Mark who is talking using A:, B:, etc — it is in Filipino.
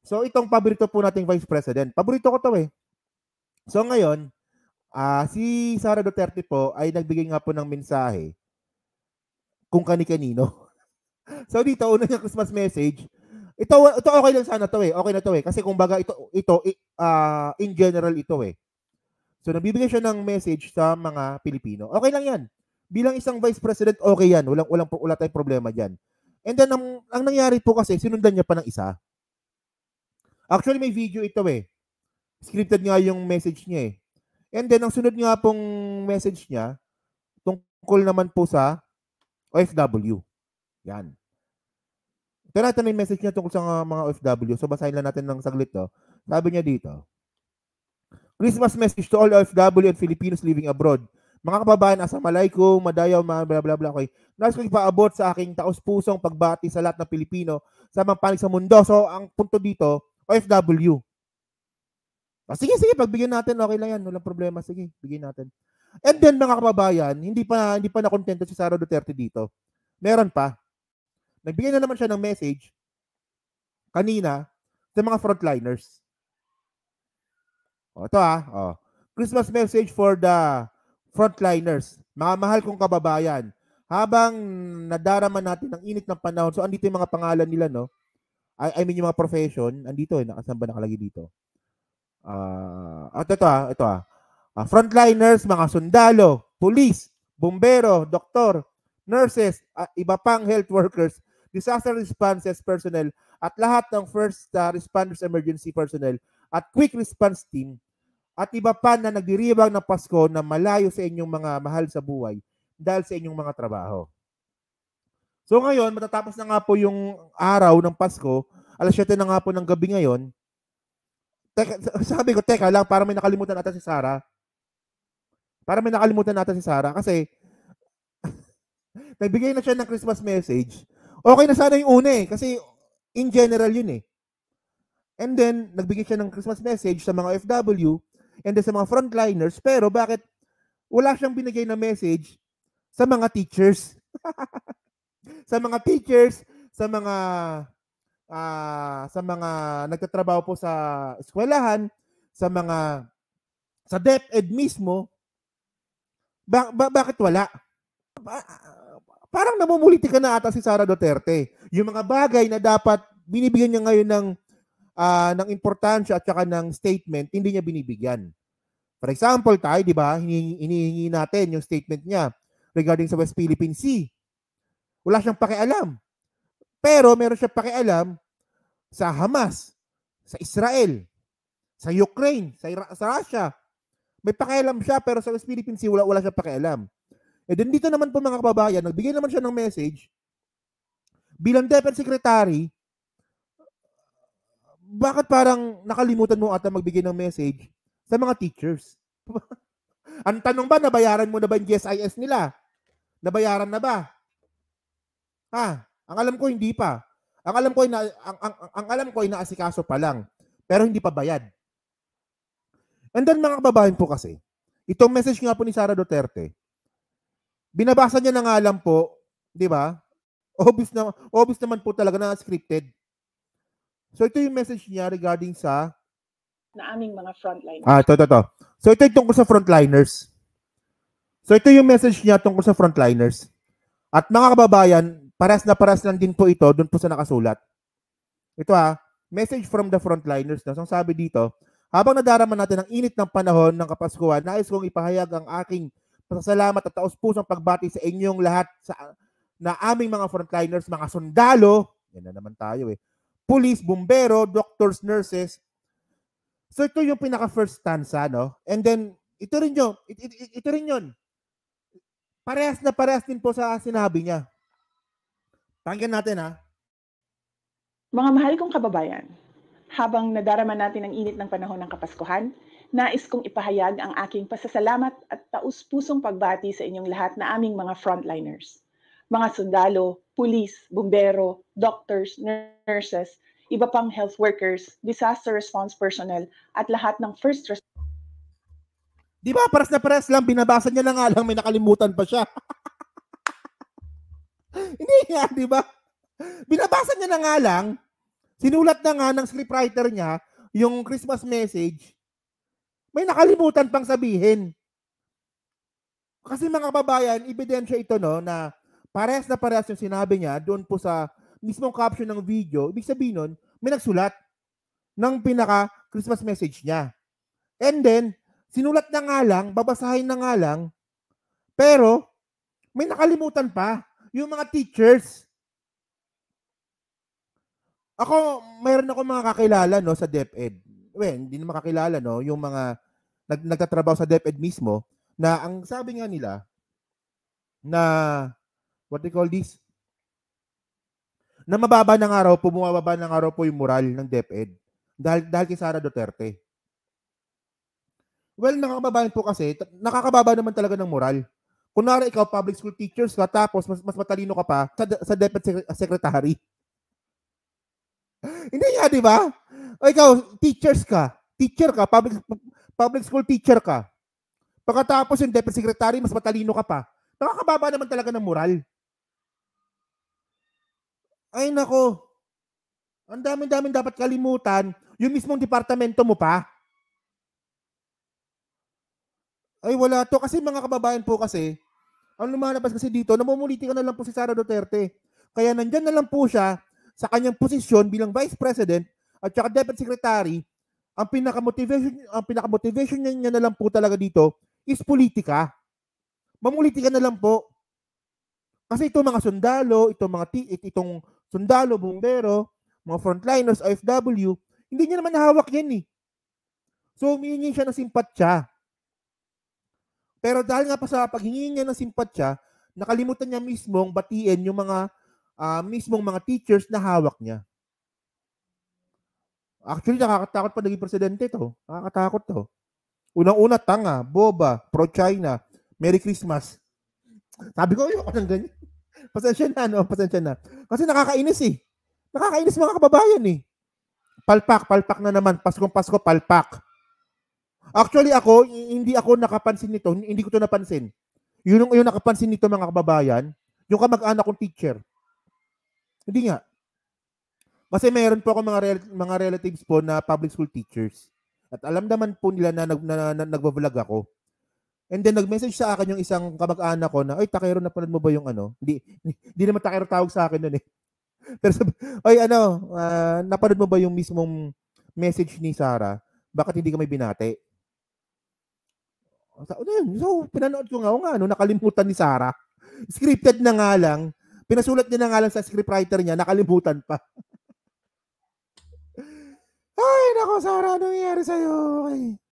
A: So, itong paborito po nating Vice President. Paborito ko to eh. So, ngayon, si Sara Duterte po ay nagbigay nga po ng mensahe kung kani-kanino. So, dito, una niyang Christmas message. Ito okay lang sana to eh. Okay na to eh. Kasi kumbaga, ito in general ito eh. So, nagbibigay siya ng message sa mga Pilipino. Okay lang yan. Bilang isang Vice President, okay yan. Wala tayong problema dyan. And then, ang nangyari po kasi, sinundan niya pa ng isa. Actually, may video ito eh. Scripted nga yung message niya eh. And then, ang sunod nga pong message niya, tungkol naman po sa OFW. Yan. Ito natin yung message niya tungkol sa mga OFW. So, basahin lang natin ng saglit to. Sabi niya dito, Christmas message to all OFW and Filipinos living abroad. Mga kababayan, assalamualaikum, madayaw, bla bla bla. Okay. Nais ko ipaabot sa aking taos-pusong pagbati sa lahat ng Pilipino sa mga panig sa mundo. So, ang punto dito, OFW. Sige, pagbigyan natin, okay lang yan, walang problema. Sige, bigyan natin. And then, mga kababayan, hindi pa nakontento si Sara Duterte dito. Meron pa. Nagbigay na naman siya ng message kanina sa mga frontliners. Ito Christmas message for the frontliners. Mga mahal kong kababayan, habang nadarama natin ang init ng panahon, so andito yung mga pangalan nila, no? I mean yung mga profession, andito nakasamba nakalagay dito. Ito frontliners, mga sundalo, police, bumbero, doktor, nurses, iba pang health workers, disaster responses personnel, at lahat ng first responders emergency personnel, at quick response team, at iba pa na nagdiribang ng Pasko na malayo sa inyong mga mahal sa buhay dahil sa inyong mga trabaho. So ngayon, matatapos na nga po yung araw ng Pasko, alas 7 na nga po ng gabi ngayon. Sabi ko, teka lang, para may nakalimutan natin si Sara. Kasi nagbigay na siya ng Christmas message. Okay na sana yung una eh, kasi in general yun eh. And then, nagbigay siya ng Christmas message sa mga OFW and then sa mga frontliners, pero bakit wala siyang binigay na message sa mga teachers? Sa mga teachers, sa mga nagtatrabaho po sa eskwelahan, sa DepEd mismo, bakit wala? Parang namumuliti ka na ata si Sara Duterte. Yung mga bagay na dapat binibigyan niya ngayon ng importansya at saka ng statement, hindi niya binibigyan. For example, tayo, di ba, hinihingi natin yung statement niya regarding sa West Philippine Sea. Wala siyang pakialam. Pero meron siyang pakialam sa Hamas, sa Israel, sa Ukraine, sa Russia. May pakialam siya, pero sa West Philippine Sea, wala siyang pakialam. And then dito naman po mga kababayan, nagbigay naman siya ng message bilang DepEd Secretary. Bakit parang nakalimutan mo ata magbigay ng message sa mga teachers? Ang tanong ba, nabayaran mo na ba yung GSIS nila? Nabayaran na ba? Ang alam ko hindi pa. Ang alam ko ay naasikaso pa lang, pero hindi pa bayad. And then mga kababayan po kasi, itong message nga po ni Sara Duterte, binabasa niya na nga lang po, di ba? Obvious naman po talaga na scripted. So ito yung message niya regarding sa
B: na aming mga frontliners.
A: Ito. So ito yung tungkol sa frontliners. So ito yung message niya tungkol sa frontliners. At mga kababayan, paras lang din po ito doon po sa nakasulat. Ito message from the frontliners. So sabi dito, habang nadarama natin ang init ng panahon ng Kapaskuhan, nais kong ipahayag ang aking pasasalamat at taos-pusong pagbati sa inyong lahat na aming mga frontliners, mga sundalo, yan na naman tayo police, bumbero, doctors, nurses. So ito yung pinaka-first stanza, no? And then, ito rin yun. Parehas din po sa sinabi niya. Pakinggan natin,
B: Mga mahal kong kababayan, habang nadarama natin ang init ng panahon ng Kapaskuhan, nais kong ipahayag ang aking pasasalamat at taus-pusong pagbati sa inyong lahat na aming mga frontliners. Mga sundalo, pulis, bumbero, doctors, nurses, iba pang health workers, disaster response personnel, at lahat ng first responders.
A: Di ba? Paras lang, binabasa niya na nga lang, may nakalimutan pa siya. Hindi nga, di ba? Binabasa niya na nga lang, Sinulat na nga ng scriptwriter niya yung Christmas message, may nakalimutan pang sabihin. Kasi mga kababayan, ebidensya ito no, na parehas na parehas yung sinabi niya doon po sa mismong caption ng video. Ibig sabihin nun, may nagsulat ng pinaka Christmas message niya. And then, sinulat na nga lang, babasahin na nga lang, pero may nakalimutan pa yung mga teachers. Ako, mayroon ako mga kakilala no, sa DepEd. Well, hindi na makakilala no, yung mga nagtatrabaho sa DepEd mismo, na ang sabi nga nila, na, what they call this, na mababa ng araw po, bumababa ng araw po yung moral ng DepEd. Dahil kay Sara Duterte. Well, mga kababayan po kasi, nakakababa naman talaga ng moral. Kunwari ikaw, public school teachers ka, tapos mas matalino ka pa sa DepEd secretary. Hindi nga, di ba? O ikaw, teacher ka, public school teacher ka. Pagkatapos yung DepEd secretary, mas matalino ka pa. Nakakababa naman talaga ng moral. Ay nako, ang dami-daming dapat kalimutan, yung mismong departamento mo pa. Ay wala to, kasi mga kababayan po kasi, ang lumalabas kasi dito, namumuliti ka na lang po si Sara Duterte. Kaya nandyan na lang po siya sa kanyang posisyon bilang Vice President at saka Deputy Secretary. Ang pinaka-motivation niya na lang po talaga dito is politika. Mamuliti ka na lang po. Kasi itong mga sundalo, itong sundalo, bumbero, mga frontliners, OFW, hindi niya naman nahawak yan eh. So, humihingi siya ng simpatya. Pero dahil nga pa sa paghingi niya ng simpatya, nakalimutan niya mismong batiin yung mga mismong mga teachers na hawak niya. Actually, nakakatakot pa naging presidente to. Nakakatakot to. Unang-una, tanga, boba, pro-China, Merry Christmas. Sabi ko, ayoko ng ganyan. Pasensya na. Kasi nakakainis eh. Nakakainis mga kababayan eh. Palpak na naman. Paskong Pasko, palpak. Actually ako, hindi ako nakapansin nito. Hindi ko to napansin. Yung nakapansin nito mga kababayan, yung kamag-anak kong teacher. Hindi nga. Kasi meron po ako mga relatives po na public school teachers. At alam naman po nila na nagvo-vlog ako. And then nag-message sa akin yung isang kamag-anak ko na, "Ay, Takero, napanood mo ba yung ano?" Hindi naman Takero tawag sa akin noon eh. Pero sabi, "Ay, napanood mo ba yung mismong message ni Sara? Bakit hindi ka may binate?" So, pinanood ko nga, nakalimutan ni Sara. Scripted na nga lang. Pinasulat niya na nga lang sa scriptwriter niya, nakalimutan pa. Ay, nako, Sara, anong nangyayari sa'yo? Okay.